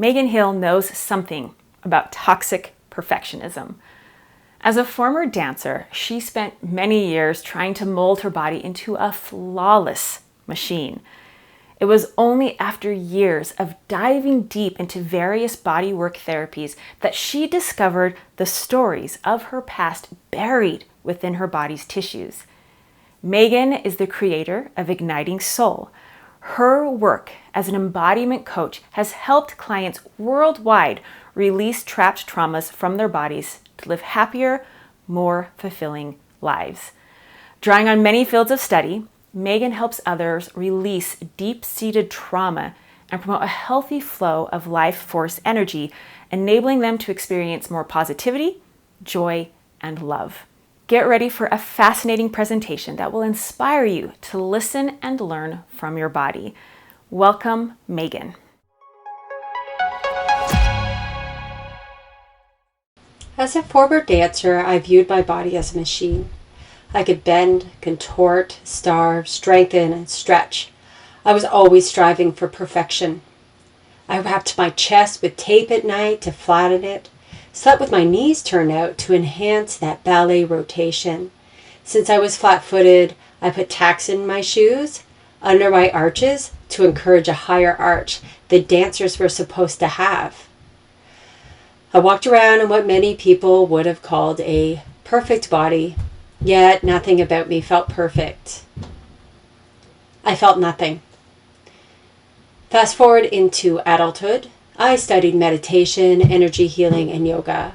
Megan Hill knows something about toxic perfectionism. As a former dancer, she spent many years trying to mold her body into a flawless machine. It was only after years of diving deep into various bodywork therapies that she discovered the stories of her past buried within her body's tissues. Megan is the creator of Igniting Soul. Her work as an embodiment coach has helped clients worldwide release trapped traumas from their bodies to live happier, more fulfilling lives. Drawing on many fields of study, Megan helps others release deep-seated trauma and promote a healthy flow of life force energy, enabling them to experience more positivity, joy, and love. Get ready for a fascinating presentation that will inspire you to listen and learn from your body. Welcome, Megan. As a former dancer, I viewed my body as a machine. I could bend, contort, starve, strengthen, and stretch. I was always striving for perfection. I wrapped my chest with tape at night to flatten it, slept with my knees turned out to enhance that ballet rotation. Since I was flat-footed, I put tacks in my shoes, under my arches, to encourage a higher arch that dancers were supposed to have. I walked around in what many people would have called a perfect body, yet nothing about me felt perfect. I felt nothing. Fast forward into adulthood, I studied meditation, energy healing, and yoga.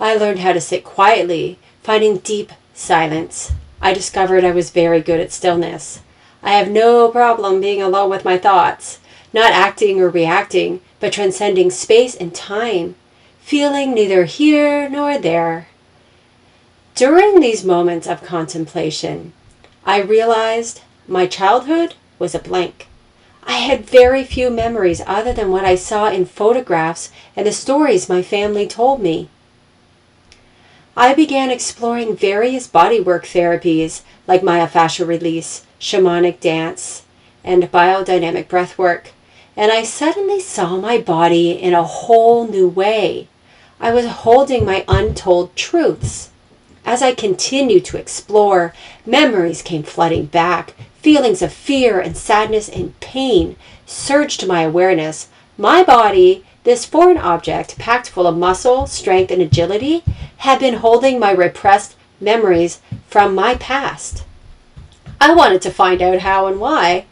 I learned how to sit quietly, finding deep silence. I discovered I was very good at stillness. I have no problem being alone with my thoughts, not acting or reacting, but transcending space and time, feeling neither here nor there. During these moments of contemplation, I realized my childhood was a blank. I had very few memories other than what I saw in photographs and the stories my family told me. I began exploring various bodywork therapies like myofascial release, shamanic dance, and biodynamic breathwork, and I suddenly saw my body in a whole new way. I was holding my untold truths. As I continued to explore, memories came flooding back. Feelings of fear and sadness and pain surged to my awareness. My body, this foreign object packed full of muscle, strength, and agility, had been holding my repressed memories from my past. I wanted to find out how and why.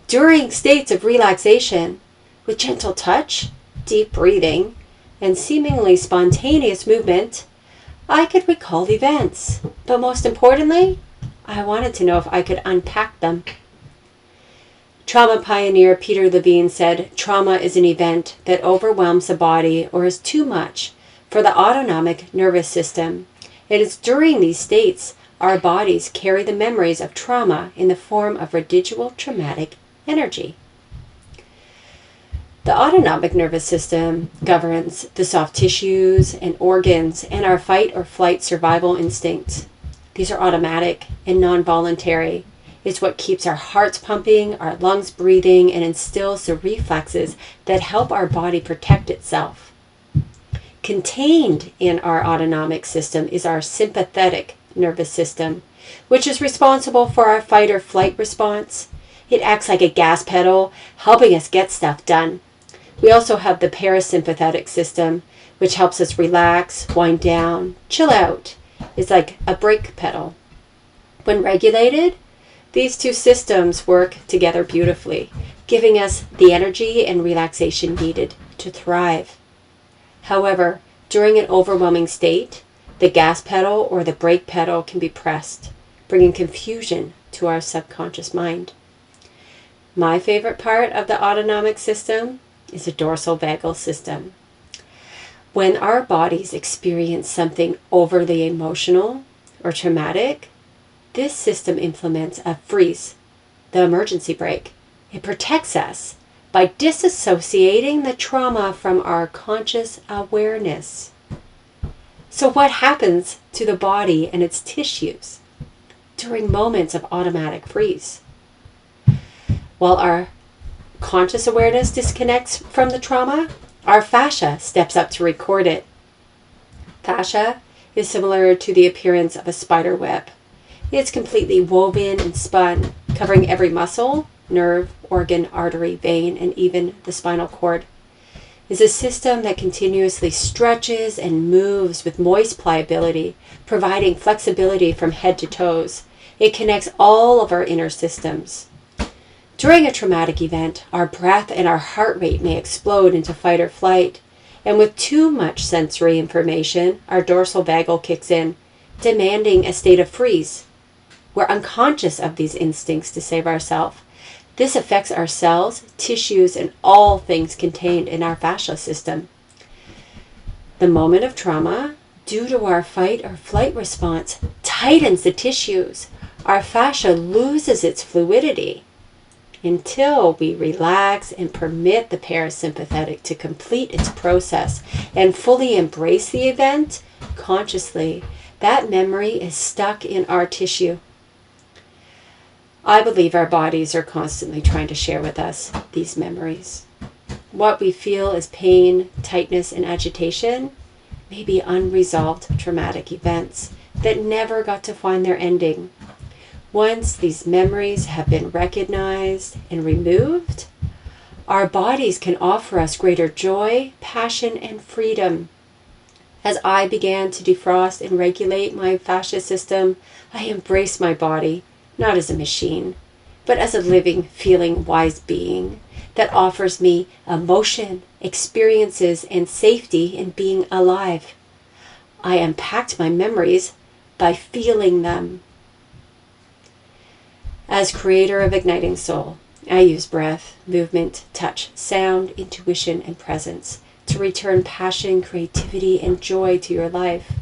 During states of relaxation, with gentle touch, deep breathing, and seemingly spontaneous movement, I could recall events, but most importantly, I wanted to know if I could unpack them. Trauma pioneer Peter Levine said, "Trauma is an event that overwhelms the body or is too much for the autonomic nervous system. It is during these states our bodies carry the memories of trauma in the form of residual traumatic energy." The autonomic nervous system governs the soft tissues and organs and our fight or flight survival instincts. These are automatic and non-voluntary. It's what keeps our hearts pumping, our lungs breathing, and instills the reflexes that help our body protect itself. Contained in our autonomic system is our sympathetic nervous system, which is responsible for our fight or flight response. It acts like a gas pedal, helping us get stuff done. We also have the parasympathetic system, which helps us relax, wind down, chill out. It's like a brake pedal. When regulated, these two systems work together beautifully, giving us the energy and relaxation needed to thrive. However, during an overwhelming state, the gas pedal or the brake pedal can be pressed, bringing confusion to our subconscious mind. My favorite part of the autonomic system is the dorsal vagal system. When our bodies experience something overly emotional or traumatic, this system implements a freeze, the emergency brake. It protects us by disassociating the trauma from our conscious awareness. So what happens to the body and its tissues during moments of automatic freeze? While our conscious awareness disconnects from the trauma, Our fascia steps up to record it. Fascia is similar to the appearance of a spider web. It's completely woven and spun, covering every muscle, nerve, organ, artery, vein, and even the spinal cord. It's a system that continuously stretches and moves with moist pliability, providing flexibility from head to toes. It connects all of our inner systems. During a traumatic event, our breath and our heart rate may explode into fight or flight. And with too much sensory information, our dorsal vagal kicks in, demanding a state of freeze. We're unconscious of these instincts to save ourselves. This affects our cells, tissues, and all things contained in our fascia system. The moment of trauma, due to our fight or flight response, tightens the tissues. Our fascia loses its fluidity. Until we relax and permit the parasympathetic to complete its process and fully embrace the event consciously, that memory is stuck in our tissue. I believe our bodies are constantly trying to share with us these memories. What we feel as pain, tightness, and agitation may be unresolved traumatic events that never got to find their ending. Once these memories have been recognized and removed, our bodies can offer us greater joy, passion, and freedom. As I began to defrost and regulate my fascia system, I embraced my body, not as a machine, but as a living, feeling, wise being that offers me emotion, experiences, and safety in being alive. I unpacked my memories by feeling them. As creator of Igniting Soul, I use breath, movement, touch, sound, intuition, and presence to return passion, creativity, and joy to your life.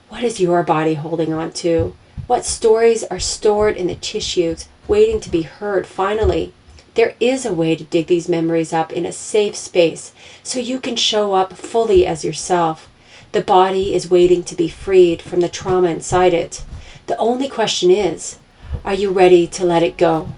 What is your body holding on to? What stories are stored in the tissues, waiting to be heard finally? There is a way to dig these memories up in a safe space so you can show up fully as yourself. The body is waiting to be freed from the trauma inside it. The only question is, are you ready to let it go?